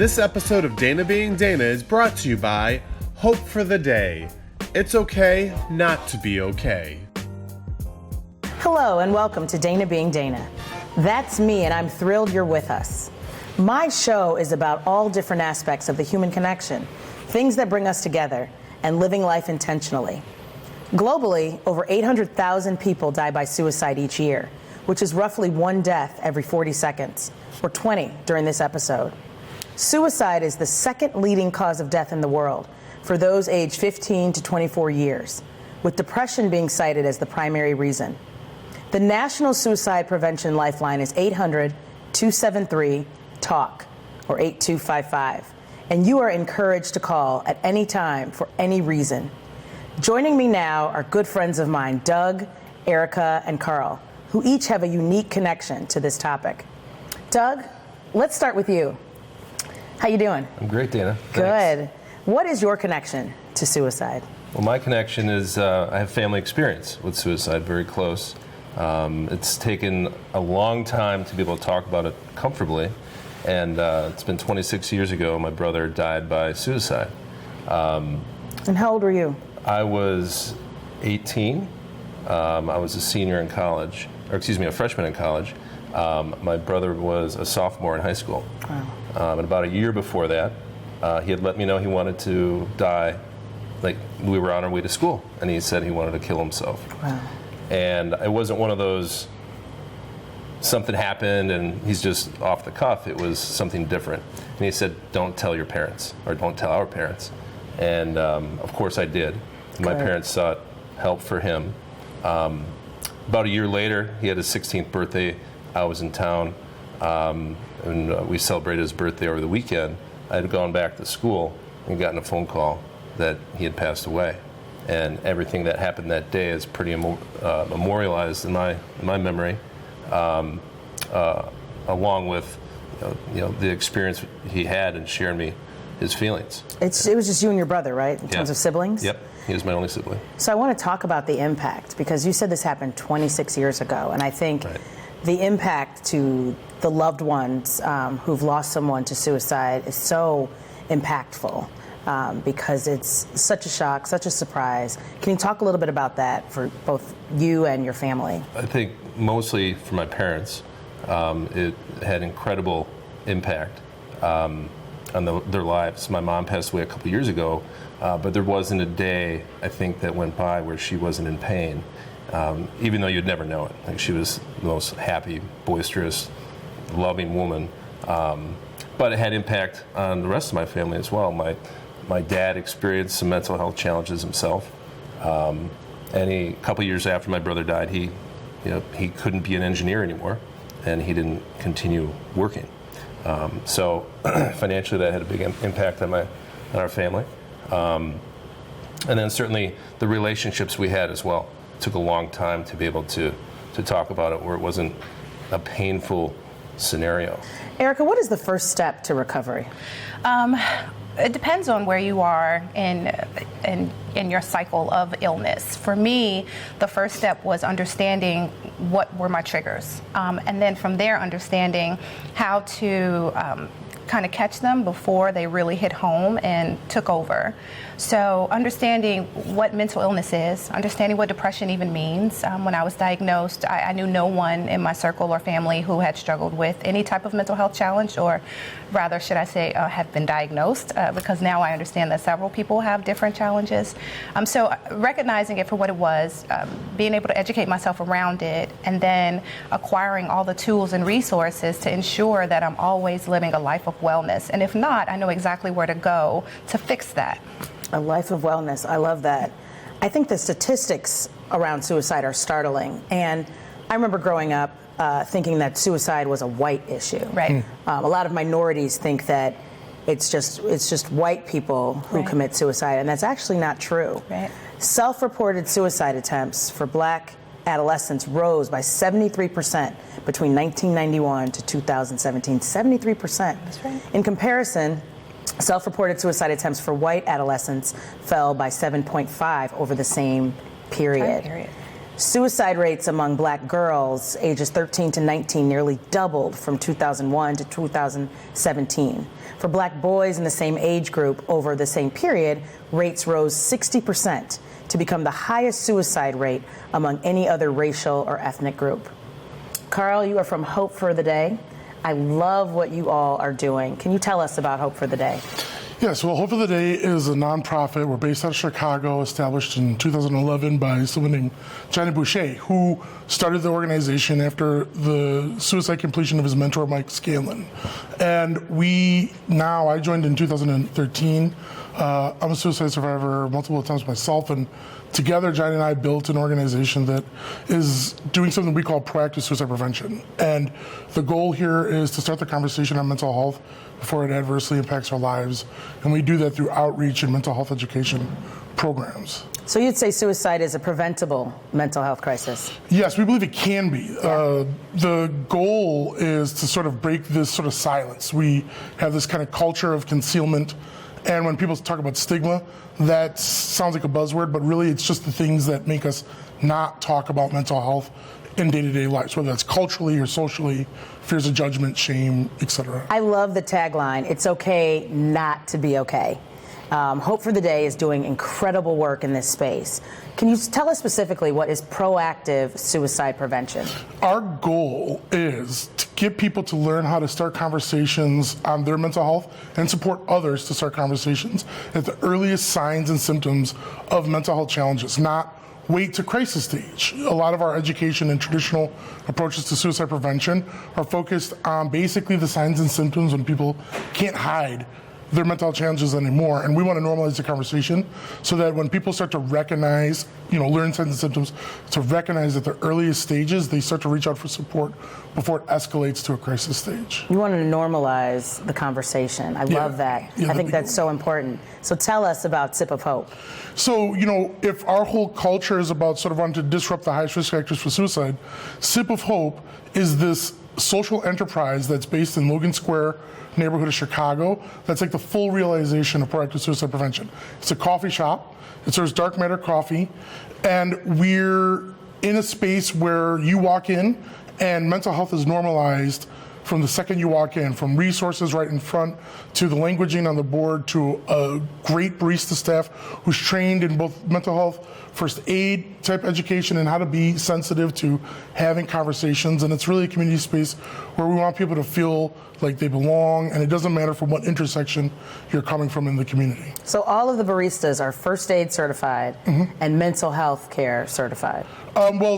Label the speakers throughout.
Speaker 1: This episode of Dana Being Dana is brought to you by Hope for the Day. It's okay not to be okay.
Speaker 2: Hello and welcome to Dana Being Dana. That's me, and I'm thrilled you're with us. My show is about all different aspects of the human connection, things that bring us together, and living life intentionally. Globally, over 800,000 people die by suicide each year, which is roughly one death every 40 seconds, or 20 during this episode. Suicide is the second leading cause of death in the world for those aged 15 to 24 years, with depression being cited as the primary reason. The National Suicide Prevention Lifeline is 800-273-TALK, or 8255, and you are encouraged to call at any time for any reason. Joining me now are good friends of mine, Doug, Erika, and Carl, who each have a unique connection to this topic. Doug, let's start with you. How you doing?
Speaker 3: I'm great, Dana.
Speaker 2: Good.
Speaker 3: Thanks.
Speaker 2: What is your connection to suicide?
Speaker 3: Well, my connection is I have family experience with suicide, very close. It's taken a long time to be able to talk about it comfortably, and it's been 26 years ago my brother died by suicide.
Speaker 2: And how old were you?
Speaker 3: I was 18. I was a senior in college, or excuse me, a freshman in college. My brother was a sophomore in high school.
Speaker 2: Wow.
Speaker 3: And about a year before that, he had let me know he wanted to die. Like, we were on our way to school, and he said he wanted to kill himself.
Speaker 2: Wow.
Speaker 3: And it wasn't one of those, something happened and he's just off the cuff. It was something different. And he said, don't tell your parents, or don't tell our parents. And of course I did. My parents sought help for him. About a year later, he had his 16th birthday. I was in town, and we celebrated his birthday over the weekend. I had gone back to school and gotten a phone call that he had passed away. And everything that happened that day is pretty memorialized in my memory, along with the experience he had and sharing me his feelings.
Speaker 2: It was just you and your brother, right? In terms of siblings?
Speaker 3: Yep, he was my only sibling.
Speaker 2: So I want to talk about the impact, because you said this happened 26 years ago, and I think the impact to the loved ones who've lost someone to suicide is so impactful. Because it's such a shock, such a surprise. Can you talk a little bit about that for both you and your family?
Speaker 3: I think mostly for my parents, it had incredible impact on their lives. My mom passed away a couple years ago, but there wasn't a day, I think, that went by where she wasn't in pain, even though you'd never know it. Like, she was the most happy, boisterous, loving woman. But it had impact on the rest of my family as well. My dad experienced some mental health challenges himself, and a couple years after my brother died, he couldn't be an engineer anymore, and he didn't continue working. So financially, that had a big impact on our family, and then certainly the relationships we had as well. It took a long time to be able to talk about it, where it wasn't a painful scenario.
Speaker 2: Erika, what is the first step to recovery?
Speaker 4: It depends on where you are in your cycle of illness. For me, the first step was understanding what were my triggers, and then from there understanding how to kind of catch them before they really hit home and took over. So understanding what mental illness is, understanding what depression even means. When I was diagnosed, I knew no one in my circle or family who had struggled with any type of mental health challenge, or rather, should I say, have been diagnosed, because now I understand that several people have different challenges. So recognizing it for what it was, being able to educate myself around it, and then acquiring all the tools and resources to ensure that I'm always living a life of wellness. And if not, I know exactly where to go to fix that.
Speaker 2: A life of wellness. I love that. I think the statistics around suicide are startling. And I remember growing up thinking that suicide was a white issue.
Speaker 4: Right.
Speaker 2: A lot of minorities think that it's just white people who commit suicide, and that's actually not true.
Speaker 4: Right.
Speaker 2: Self-reported suicide attempts for Black adolescents rose by 73% between 1991 to 2017. 73%.
Speaker 4: That's right.
Speaker 2: In comparison, self-reported suicide attempts for white adolescents fell by 7.5 over the same period. Suicide rates among black girls ages 13 to 19 nearly doubled from 2001 to 2017. For black boys in the same age group over the same period, rates rose 60% to become the highest suicide rate among any other racial or ethnic group. Carl, you are from Hope for the Day. I love what you all are doing. Can you tell us about Hope for the Day?
Speaker 5: Yes, well, Hope for the Day is a nonprofit. We're based out of Chicago, established in 2011 by someone named Johnny Boucher, who started the organization after the suicide completion of his mentor, Mike Scanlon. And I joined in 2013. I'm a suicide survivor multiple times myself, and together, Johnny and I built an organization that is doing something we call proactive suicide prevention. And the goal here is to start the conversation on mental health before it adversely impacts our lives. And we do that through outreach and mental health education programs.
Speaker 2: So you'd say suicide is a preventable mental health crisis?
Speaker 5: Yes, we believe it can be. The goal is to sort of break this sort of silence. We have this kind of culture of concealment. And when people talk about stigma, that sounds like a buzzword, but really it's just the things that make us not talk about mental health in day-to-day lives, whether that's culturally or socially, fears of judgment, shame, etc.
Speaker 2: I love the tagline, it's okay not to be okay. Hope for the Day is doing incredible work in this space. Can you tell us specifically what is proactive suicide prevention?
Speaker 5: Our goal is to get people to learn how to start conversations on their mental health and support others to start conversations at the earliest signs and symptoms of mental health challenges, not wait to crisis stage. A lot of our education and traditional approaches to suicide prevention are focused on basically the signs and symptoms when people can't hide their mental health challenges anymore, and we want to normalize the conversation so that when people start to recognize, learn signs and symptoms, to recognize at the earliest stages, they start to reach out for support before it escalates to a crisis stage.
Speaker 2: You want to normalize the conversation. I love that. I think that's so important. So tell us about Sip of Hope.
Speaker 5: So, if our whole culture is about sort of wanting to disrupt the highest risk factors for suicide, Sip of Hope is this social enterprise that's based in Logan Square neighborhood of Chicago. That's like the full realization of proactive suicide prevention. It's a coffee shop. It serves dark matter coffee. And we're in a space where you walk in and mental health is normalized from the second you walk in, from resources right in front to the languaging on the board to a great barista staff who's trained in both mental health, first aid type education, and how to be sensitive to having conversations. And it's really a community space where we want people to feel like they belong, and it doesn't matter from what intersection you're coming from in the community.
Speaker 2: So all of the baristas are first aid certified and mental health care certified?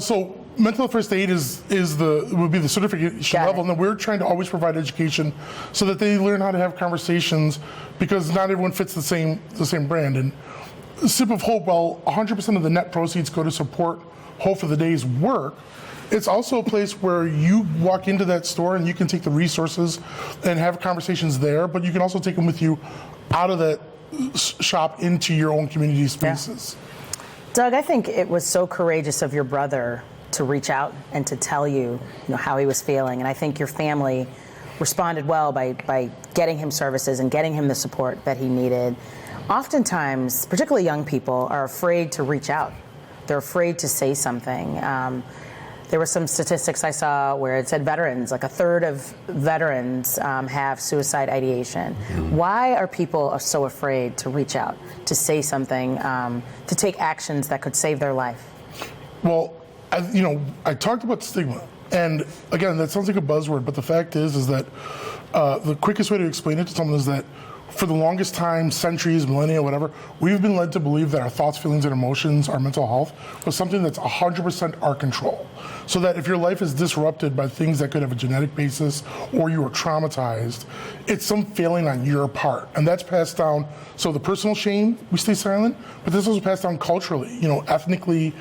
Speaker 5: So mental health first aid would be the certification level, and then we're trying to always provide education so that they learn how to have conversations, because not everyone fits the same brand. And Sip of Hope, while 100% of the net proceeds go to support Hope for the Day's work, it's also a place where you walk into that store and you can take the resources and have conversations there, but you can also take them with you out of that shop into your own community spaces.
Speaker 2: Yeah. Doug, I think it was so courageous of your brother to reach out and to tell you, how he was feeling, and I think your family responded well by getting him services and getting him the support that he needed. Oftentimes, particularly young people, are afraid to reach out. They're afraid to say something. There were some statistics I saw where it said veterans, like a third of veterans have suicide ideation. Why are people so afraid to reach out, to say something, to take actions that could save their life?
Speaker 5: Well, I talked about stigma, and again, that sounds like a buzzword, but the fact is that the quickest way to explain it to someone is that for the longest time, centuries, millennia, whatever, we've been led to believe that our thoughts, feelings, and emotions, our mental health, was something that's 100% our control. So that if your life is disrupted by things that could have a genetic basis, or you are traumatized, it's some failing on your part. And that's passed down. So the personal shame, we stay silent, but this is passed down culturally, ethnically,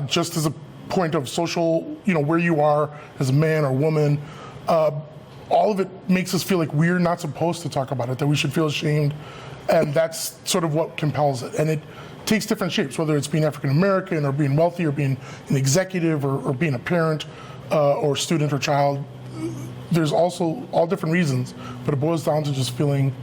Speaker 5: just as a point of social, where you are as a man or woman. All of it makes us feel like we're not supposed to talk about it, that we should feel ashamed, and that's sort of what compels it. And it takes different shapes, whether it's being African American or being wealthy or being an executive or being a parent or student or child. There's also all different reasons, but it boils down to just feeling,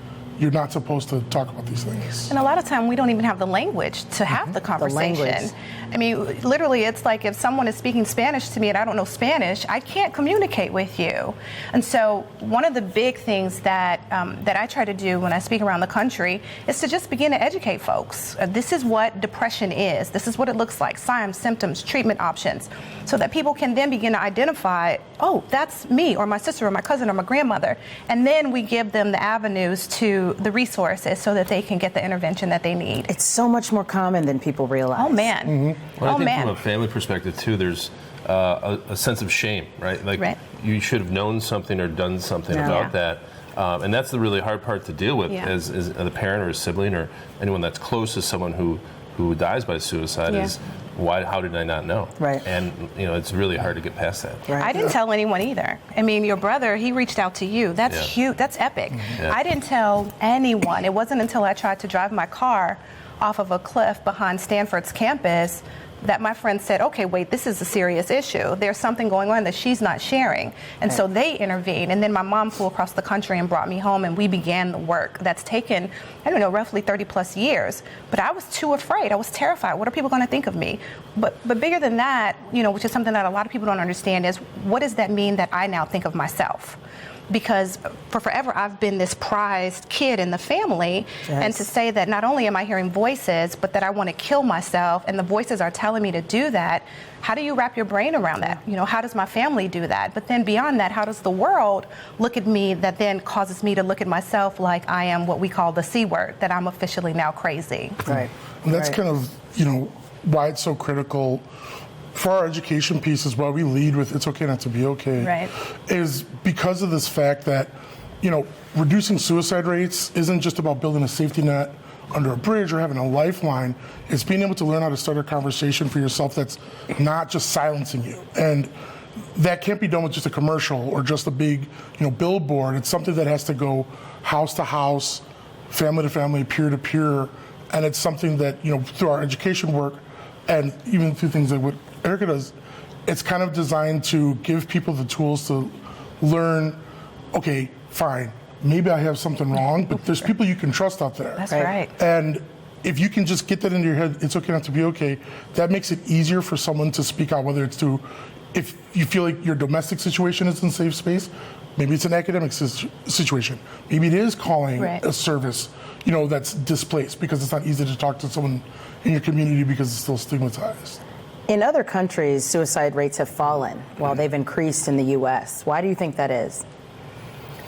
Speaker 5: you're not supposed to talk about these things.
Speaker 4: And a lot of time we don't even have the language to have the conversation. I mean, literally, it's like if someone is speaking Spanish to me and I don't know Spanish, I can't communicate with you. And so one of the big things that that I try to do when I speak around the country is to just begin to educate folks. This is what depression is. This is what it looks like, signs, symptoms, treatment options, so that people can then begin to identify, oh, that's me or my sister or my cousin or my grandmother. And then we give them the avenues to the resources so that they can get the intervention that they need.
Speaker 2: It's so much more common than people realize.
Speaker 4: Oh, man.
Speaker 3: Well, I think from a family perspective, too, there's a sense of shame, right? Like, you should have known something or done something about that. And that's the really hard part to deal with as a parent or a sibling or anyone that's close to someone who dies by suicide is, how did I not know?
Speaker 2: Right.
Speaker 3: And, it's really hard to get past that.
Speaker 2: Right.
Speaker 4: I didn't tell anyone either. I mean, your brother, he reached out to you. That's huge. That's epic.
Speaker 3: Yeah.
Speaker 4: I didn't tell anyone. It wasn't until I tried to drive my car off of a cliff behind Stanford's campus that my friend said, okay, wait, this is a serious issue. There's something going on that she's not sharing. And so they intervened. And then my mom flew across the country and brought me home, and we began the work that's taken, I don't know, roughly 30 plus years. But I was too afraid. I was terrified. What are people going to think of me? But bigger than that, which is something that a lot of people don't understand, is what does that mean that I now think of myself? Because for forever I've been this prized kid in the family, and to say that not only am I hearing voices, but that I want to kill myself, and the voices are telling me to do that, how do you wrap your brain around that? How does my family do that? But then beyond that, how does the world look at me that then causes me to look at myself like I am what we call the C word, that I'm officially now crazy?
Speaker 2: Right.
Speaker 5: And that's kind of, why it's so critical for our education piece is why we lead with it's okay not to be okay, is because of this fact that, reducing suicide rates isn't just about building a safety net under a bridge or having a lifeline. It's being able to learn how to start a conversation for yourself that's not just silencing you. And that can't be done with just a commercial or just a big, billboard. It's something that has to go house to house, family to family, peer to peer. And it's something that, through our education work and even through things like what Erika does, it's kind of designed to give people the tools to learn, okay, fine, maybe I have something wrong, but there's people you can trust out there.
Speaker 4: That's right.
Speaker 5: And if you can just get that into your head, it's okay not to be okay, that makes it easier for someone to speak out, whether it's if you feel like your domestic situation is in safe space, maybe it's an academic situation. Maybe it is calling a service, that's displaced because it's not easy to talk to someone in your community because it's still stigmatized.
Speaker 2: In other countries, suicide rates have fallen while they've increased in the U.S. Why do you think that is?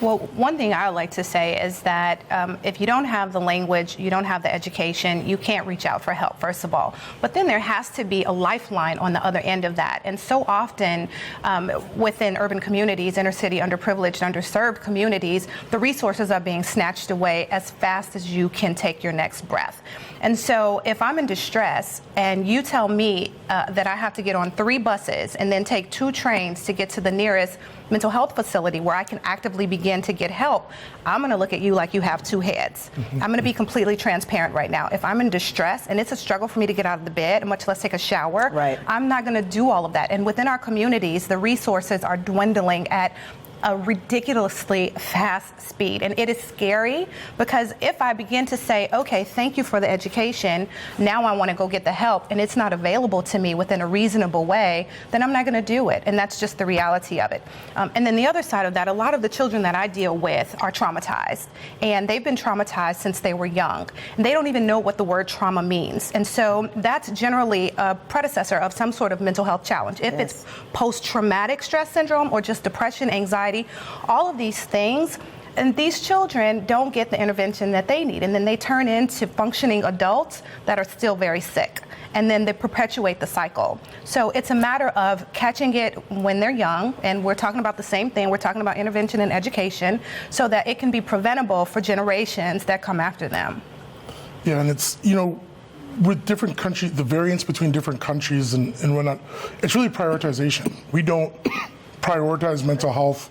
Speaker 4: Well, one thing I would like to say is that if you don't have the language, you don't have the education, you can't reach out for help, first of all. But then there has to be a lifeline on the other end of that. And so often within urban communities, inner city, underprivileged, underserved communities, the resources are being snatched away as fast as you can take your next breath. And so if I'm in distress and you tell me that I have to get on 3 buses and then take 2 trains to get to the nearest mental health facility where I can actively begin to get help, I'm going to look at you like you have 2 heads. I'm going to be completely transparent right now. If I'm in distress and it's a struggle for me to get out of the bed, much less take a shower, I'm not going to do all of that. And within our communities, the resources are dwindling at a ridiculously fast speed. And it is scary because if I begin to say, okay, thank you for the education, now I want to go get the help, and it's not available to me within a reasonable way, then I'm not going to do it. And that's just the reality of it. And then the other side of that, a lot of the children that I deal with are traumatized, and they've been traumatized since they were young. And they don't even know what the word trauma means. And so that's generally a predecessor of some sort of mental health challenge. If it's post-traumatic stress syndrome or just depression, anxiety, all of these things, and these children don't get the intervention that they need, and then they turn into functioning adults that are still very sick, and then they perpetuate the cycle. So it's a matter of catching it when they're young, and we're talking about the same thing. We're talking about intervention and education so that it can be preventable for generations that come after them.
Speaker 5: Yeah, and it's, with different countries, the variance between different countries and whatnot, it's really prioritization. We don't prioritize mental health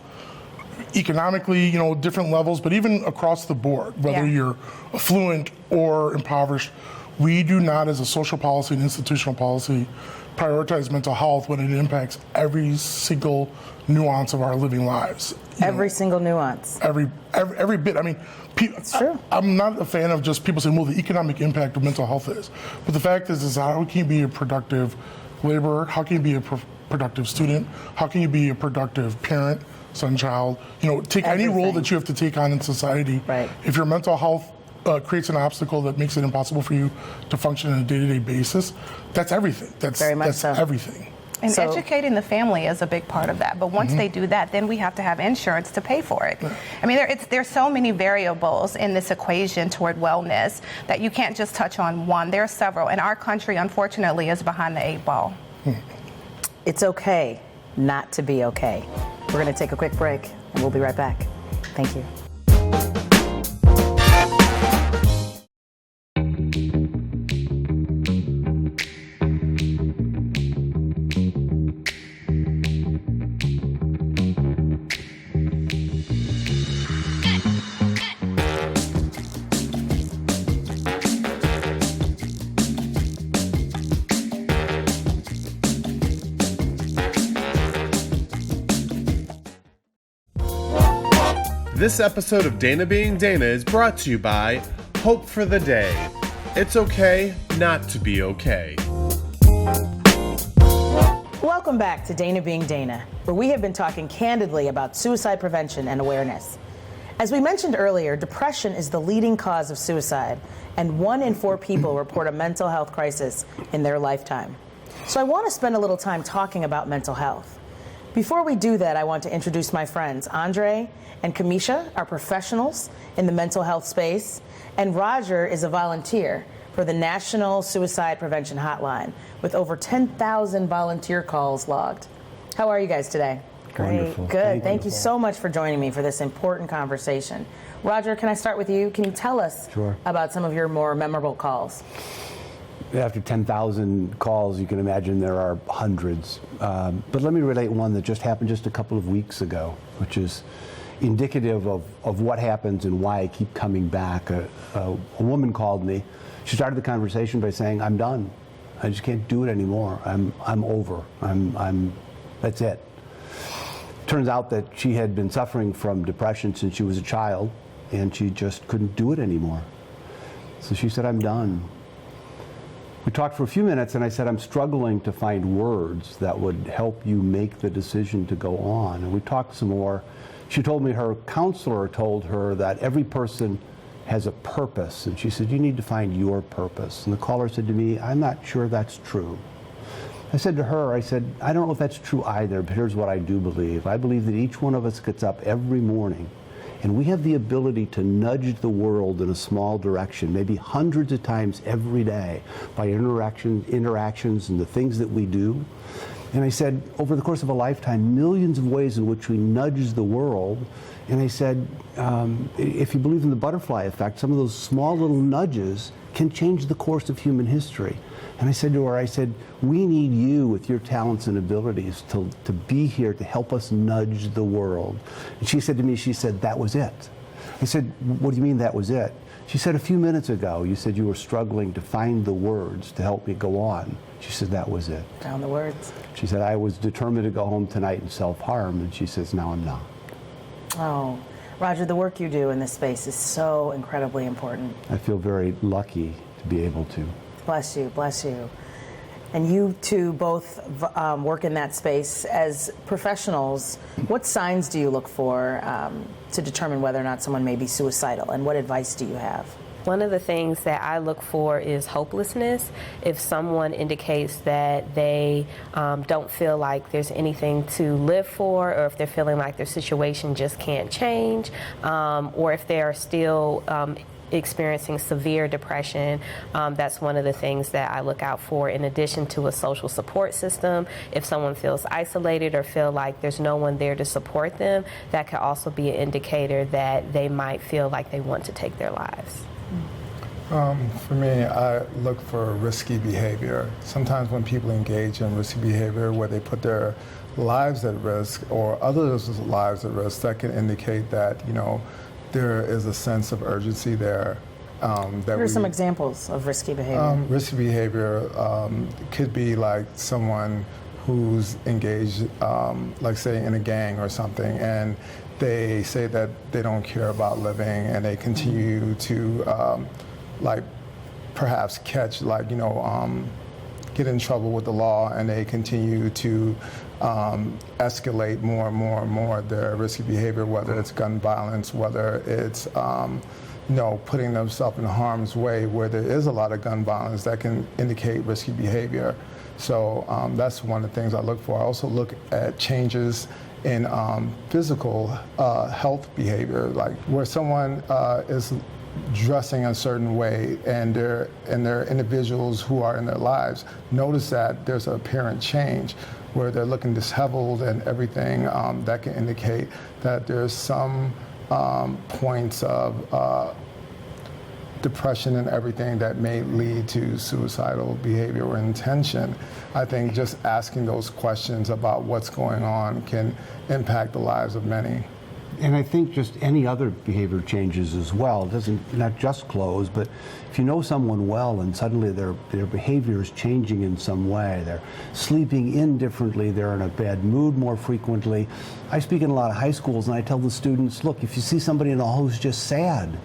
Speaker 5: economically, different levels, but even across the board, whether you're affluent or impoverished, we do not, as a social policy and institutional policy, prioritize mental health when it impacts every single nuance of our living lives.
Speaker 2: Every single nuance.
Speaker 5: Every bit. I mean,
Speaker 2: it's true.
Speaker 5: I'm not a fan of just people saying, well, the economic impact of mental health is. But the fact is how can you be a productive laborer? How can you be a productive student? How can you be a productive parent, son, child? Take any role that you have to take on in society.
Speaker 2: Right.
Speaker 5: If your mental health creates an obstacle that makes it impossible for you to function on a day-to-day basis, that's everything. That's everything.
Speaker 4: And educating the family is a big part of that. But once they do that, then we have to have insurance to pay for it. I mean, there's so many variables in this equation toward wellness that you can't just touch on one. There are several. And our country, unfortunately, is behind the 8 ball.
Speaker 2: It's okay not to be okay. We're going to take a quick break, and we'll be right back. Thank you.
Speaker 1: This episode of Dana Being Dana is brought to you by Hope for the Day. It's okay not to be okay.
Speaker 2: Welcome back to Dana Being Dana, where we have been talking candidly about suicide prevention and awareness. As we mentioned earlier, depression is the leading cause of suicide, and 1 in 4 people report a mental health crisis in their lifetime. So I want to spend a little time talking about mental health. Before we do that, I want to introduce my friends. Andre and Camesha are professionals in the mental health space, and Roger is a volunteer for the National Suicide Prevention Hotline with over 10,000 volunteer calls logged. How are you guys today?
Speaker 6: Wonderful.
Speaker 2: Good. Thank you so much for joining me for this important conversation. Roger, can I start with you? Can you tell us about some of your more memorable calls?
Speaker 6: After 10,000 calls, you can imagine there are hundreds. But let me relate one that just happened just a couple of weeks ago, which is indicative of what happens and why I keep coming back. A woman called me. She started the conversation by saying, "I'm done. I just can't do it anymore. I'm over. That's it." Turns out that she had been suffering from depression since she was a child, and she just couldn't do it anymore. So she said, "I'm done." We talked for a few minutes, and I said, "I'm struggling to find words that would help you make the decision to go on." And we talked some more. She told me her counselor told her that every person has a purpose, and she said, "You need to find your purpose." And the caller said to me, "I'm not sure that's true." I said to her, "I don't know if that's true either, but here's what I do believe. I believe that each one of us gets up every morning, and we have the ability to nudge the world in a small direction, maybe hundreds of times every day, by interactions and the things that we do." And I said, over the course of a lifetime, millions of ways in which we nudge the world. And I said, if you believe in the butterfly effect, some of those small little nudges can change the course of human history. And I said to her, we need you with your talents and abilities to be here to help us nudge the world. And she said to me, that was it. I said, "What do you mean that was it?" She said, "A few minutes ago, you said you were struggling to find the words to help me go on." She said, "That was it."
Speaker 2: Found the words.
Speaker 6: She said, "I was determined to go home tonight and self-harm." And she says, "Now I'm not."
Speaker 2: Oh, Roger, the work you do in this space is so incredibly important.
Speaker 6: I feel very lucky to be able to.
Speaker 2: Bless you, bless you. And you two both work in that space as professionals. What signs do you look for to determine whether or not someone may be suicidal, and what advice do you have?
Speaker 7: One of the things that I look for is hopelessness. If someone indicates that they don't feel like there's anything to live for, or if they're feeling like their situation just can't change, or if they're still experiencing severe depression, that's one of the things that I look out for, in addition to a social support system. If someone feels isolated or feel like there's no one there to support them, that could also be an indicator that they might feel like they want to take their lives.
Speaker 8: For me, I look for risky behavior. Sometimes when people engage in risky behavior where they put their lives at risk or others' lives at risk, that can indicate that, there is a sense of urgency there.
Speaker 2: What are some examples of risky behavior?
Speaker 8: Risky behavior could be like someone who's engaged, like say in a gang or something, and they say that they don't care about living, and they continue to like perhaps catch, like, you know, get in trouble with the law, and they continue to escalate more and more and more their risky behavior, whether it's gun violence, whether it's you know, putting themselves in harm's way, where there is a lot of gun violence that can indicate risky behavior. So that's one of the things I look for. I also look at changes in physical health behavior, like where someone is dressing a certain way, and they're individuals who are in their lives notice that there's an apparent change, where they're looking disheveled and everything, that can indicate that there's some points of depression and everything that may lead to suicidal behavior or intention. I think just asking those questions about what's going on can impact the lives of many.
Speaker 6: And I think just any other behavior changes as well. It doesn't, not just clothes, but if you know someone well and suddenly their behavior is changing in some way, they're sleeping in differently, they're in a bad mood more frequently. I speak in a lot of high schools and I tell the students, look, if you see somebody in the hall who's just sad,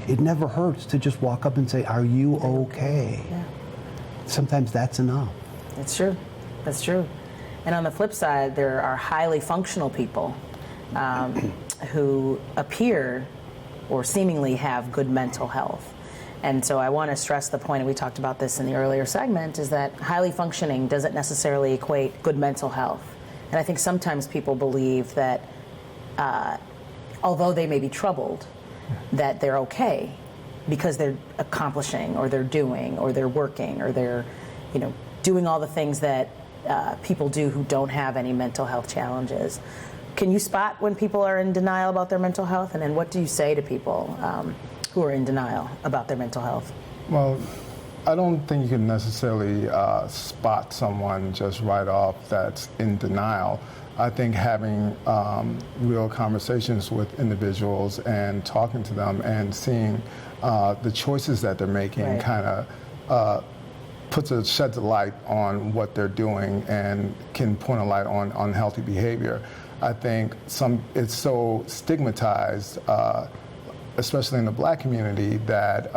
Speaker 6: it never hurts to just walk up and say, are you okay?
Speaker 2: Yeah.
Speaker 6: Sometimes that's enough.
Speaker 2: That's true. That's true. And on the flip side, there are highly functional people who appear or seemingly have good mental health. And so I want to stress the point, and we talked about this in the earlier segment, is that highly functioning doesn't necessarily equate good mental health. And I think sometimes people believe that although they may be troubled, that they're okay because they're accomplishing, or they're doing, or they're working, or they're, you know, doing all the things that people do who don't have any mental health challenges. Can you spot when people are in denial about their mental health? And then what do you say to people who are in denial about their mental health?
Speaker 8: Well, I don't think you can necessarily spot someone just right off that's in denial. I think having real conversations with individuals and talking to them and seeing the choices that they're making, right, kind of sheds a light on what they're doing and can point a light on unhealthy behavior. I think it's so stigmatized, especially in the Black community, that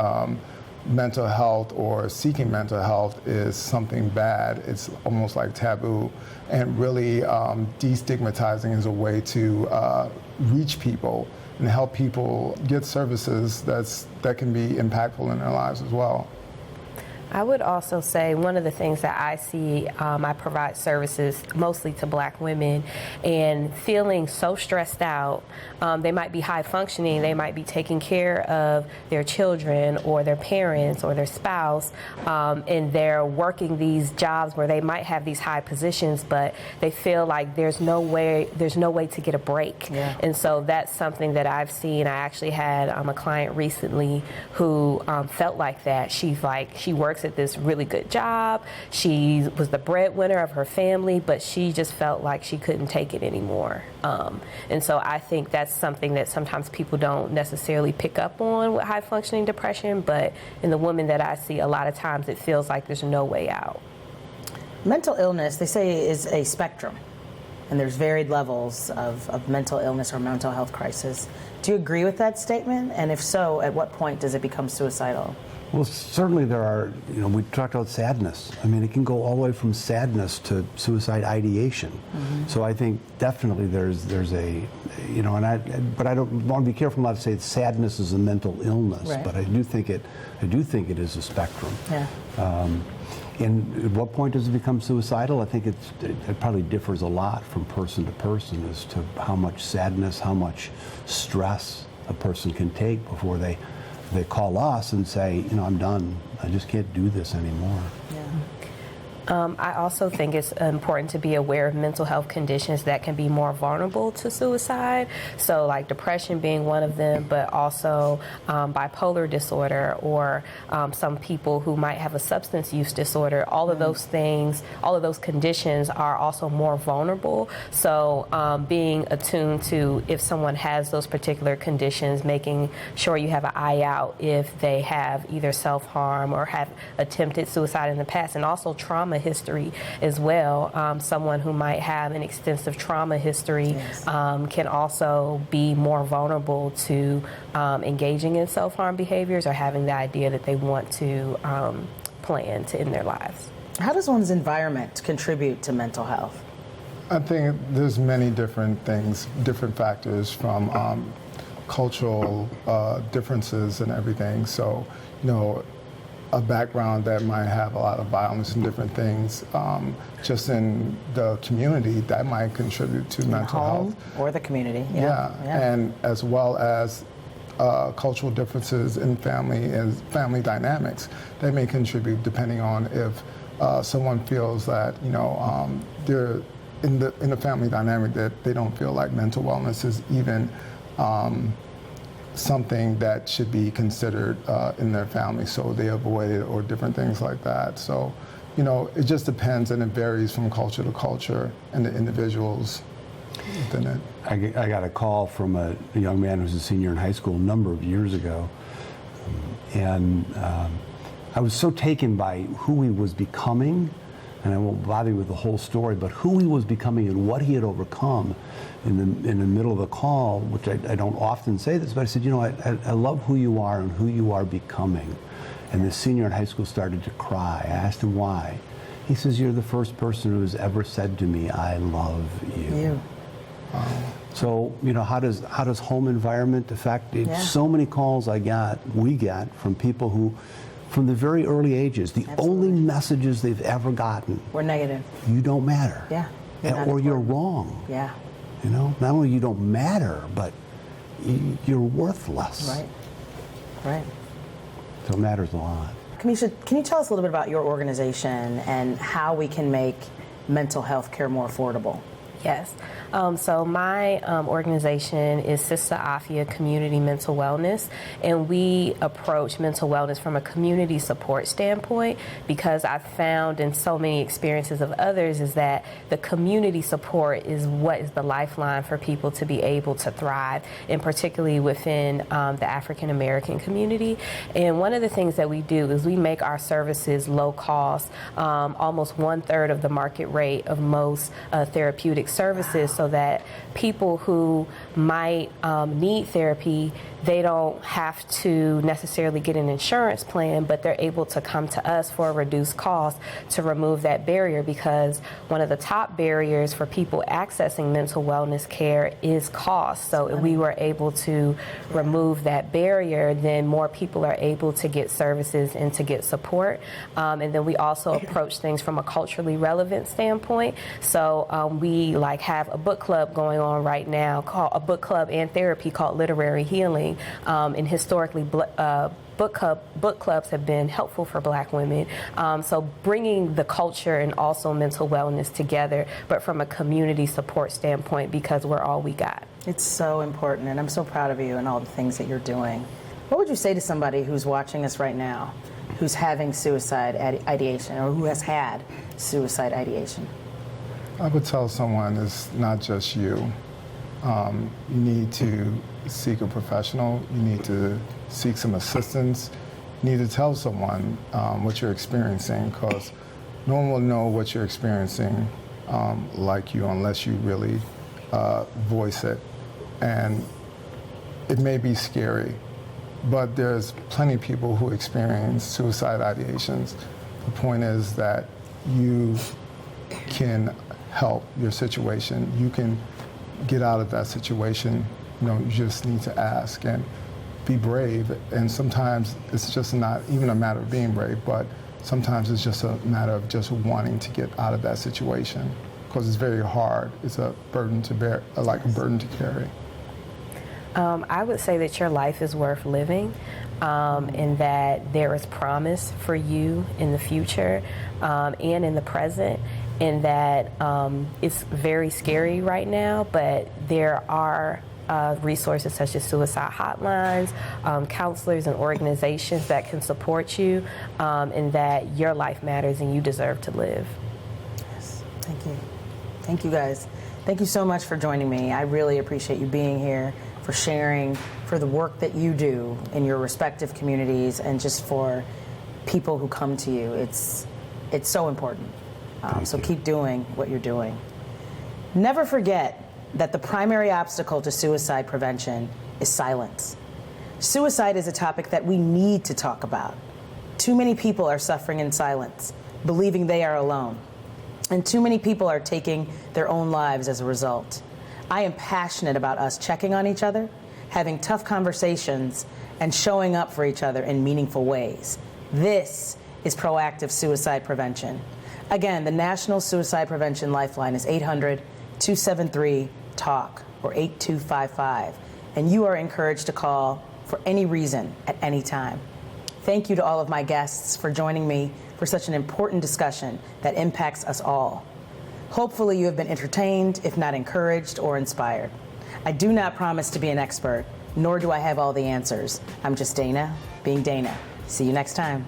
Speaker 8: mental health or seeking mental health is something bad. It's almost like taboo, and really destigmatizing is a way to reach people and help people get services that can be impactful in their lives as well.
Speaker 7: I would also say one of the things that I see, I provide services mostly to Black women, and feeling so stressed out. They might be high functioning, they might be taking care of their children or their parents or their spouse, and they're working these jobs where they might have these high positions, but they feel like there's no way to get a break.
Speaker 2: Yeah.
Speaker 7: And so that's something that I've seen. I actually had a client recently who felt like that. She works at this really good job. She was the breadwinner of her family, but she just felt like she couldn't take it anymore. And so I think that's something that sometimes people don't necessarily pick up on with high functioning depression, but in the women that I see, a lot of times it feels like there's no way out.
Speaker 2: Mental illness, they say, is a spectrum, and there's varied levels of mental illness or mental health crisis. Do you agree with that statement? And if so, at what point does it become suicidal?
Speaker 6: Well, certainly there are, we talked about sadness. I mean, it can go all the way from sadness to suicide ideation. Mm-hmm. So I think definitely there's a, but I don't want to be careful not to say that sadness is a mental illness,
Speaker 2: right,
Speaker 6: but I do think it is a spectrum.
Speaker 2: Yeah.
Speaker 6: And at what point does it become suicidal? I think it probably differs a lot from person to person as to how much sadness, how much stress a person can take before they call us and say, I'm done. I just can't do this anymore.
Speaker 2: Yeah.
Speaker 7: I also think it's important to be aware of mental health conditions that can be more vulnerable to suicide. So like depression being one of them, but also bipolar disorder, or some people who might have a substance use disorder. All of those things, all of those conditions are also more vulnerable. So being attuned to if someone has those particular conditions, making sure you have an eye out if they have either self-harm or have attempted suicide in the past, and also trauma history as well. Someone who might have an extensive trauma history can also be more vulnerable to engaging in self-harm behaviors or having the idea that they want to plan to end their lives.
Speaker 2: How does one's environment contribute to mental health?
Speaker 8: I think there's many different things, different factors from cultural differences and everything. So, a background that might have a lot of violence and different things, just in the community, that might contribute to mental health.
Speaker 2: Or the community,
Speaker 8: And as well as cultural differences in family and family dynamics, they may contribute depending on if someone feels that, they're in the family dynamic that they don't feel like mental wellness is even something that should be considered in their family, so they avoid it, or different things like that. So, it just depends, and it varies from culture to culture and the individuals within it.
Speaker 6: I got a call from a young man who was a senior in high school a number of years ago, and I was so taken by who he was becoming, and I won't bother you with the whole story, but who he was becoming and what he had overcome in the middle of the call, which I don't often say this, but I said, I love who you are and who you are becoming. And the senior in high school started to cry. I asked him why. He says, you're the first person who has ever said to me, I love you. So, how does home environment affect it? So many calls we get from people who, from the very early ages, the only messages they've ever gotten
Speaker 2: were negative.
Speaker 6: You don't matter.
Speaker 2: Yeah.
Speaker 6: Or you're wrong.
Speaker 2: Yeah.
Speaker 6: Not only you don't matter, but you're worthless.
Speaker 2: Right.
Speaker 6: So it matters a lot.
Speaker 2: Camesha, can you tell us a little bit about your organization and how we can make mental health care more affordable?
Speaker 7: Yes. So my organization is Sister Afya Community Mental Wellness, and we approach mental wellness from a community support standpoint, because I've found in so many experiences of others is that the community support is what is the lifeline for people to be able to thrive, and particularly within the African American community. And one of the things that we do is we make our services low cost, almost 1/3 of the market rate of most therapeutic services, so that people who might need therapy, they don't have to necessarily get an insurance plan, but they're able to come to us for a reduced cost to remove that barrier, because one of the top barriers for people accessing mental wellness care is cost. So if we were able to remove that barrier, then more people are able to get services and to get support. And then we also approach things from a culturally relevant standpoint. So we have a book club going on right now, called a book club and therapy called Literary Healing. And historically, book clubs have been helpful for Black women. So bringing the culture and also mental wellness together, but from a community support standpoint, because we're all we got.
Speaker 2: It's so important, and I'm so proud of you and all the things that you're doing. What would you say to somebody who's watching us right now, who's having suicide ideation, or who has had suicide ideation?
Speaker 8: I would tell someone it's not just you. You need to seek a professional. You need to seek some assistance. You need to tell someone what you're experiencing, because no one will know what you're experiencing like you unless you really voice it. And it may be scary, but there's plenty of people who experience suicide ideations. The point is that you can help your situation. You can get out of that situation. You just need to ask and be brave. And sometimes it's just not even a matter of being brave, but sometimes it's just a matter of just wanting to get out of that situation, because it's very hard. It's a burden to bear, like a burden to carry.
Speaker 7: I would say that your life is worth living, and that there is promise for you in the future and in the present, and that it's very scary right now, but there are resources such as suicide hotlines, counselors and organizations that can support you, and that your life matters and you deserve to live.
Speaker 2: Yes, thank you. Thank you guys. Thank you so much for joining me. I really appreciate you being here, for sharing, for the work that you do in your respective communities, and just for people who come to you. It's so important. So keep doing what you're doing. Never forget that the primary obstacle to suicide prevention is silence. Suicide is a topic that we need to talk about. Too many people are suffering in silence, believing they are alone. And too many people are taking their own lives as a result. I am passionate about us checking on each other, having tough conversations, and showing up for each other in meaningful ways. This is proactive suicide prevention. Again, the National Suicide Prevention Lifeline is 800-273-TALK or 8255. And you are encouraged to call for any reason at any time. Thank you to all of my guests for joining me for such an important discussion that impacts us all. Hopefully you have been entertained, if not encouraged or inspired. I do not promise to be an expert, nor do I have all the answers. I'm just Dana, being Dana. See you next time.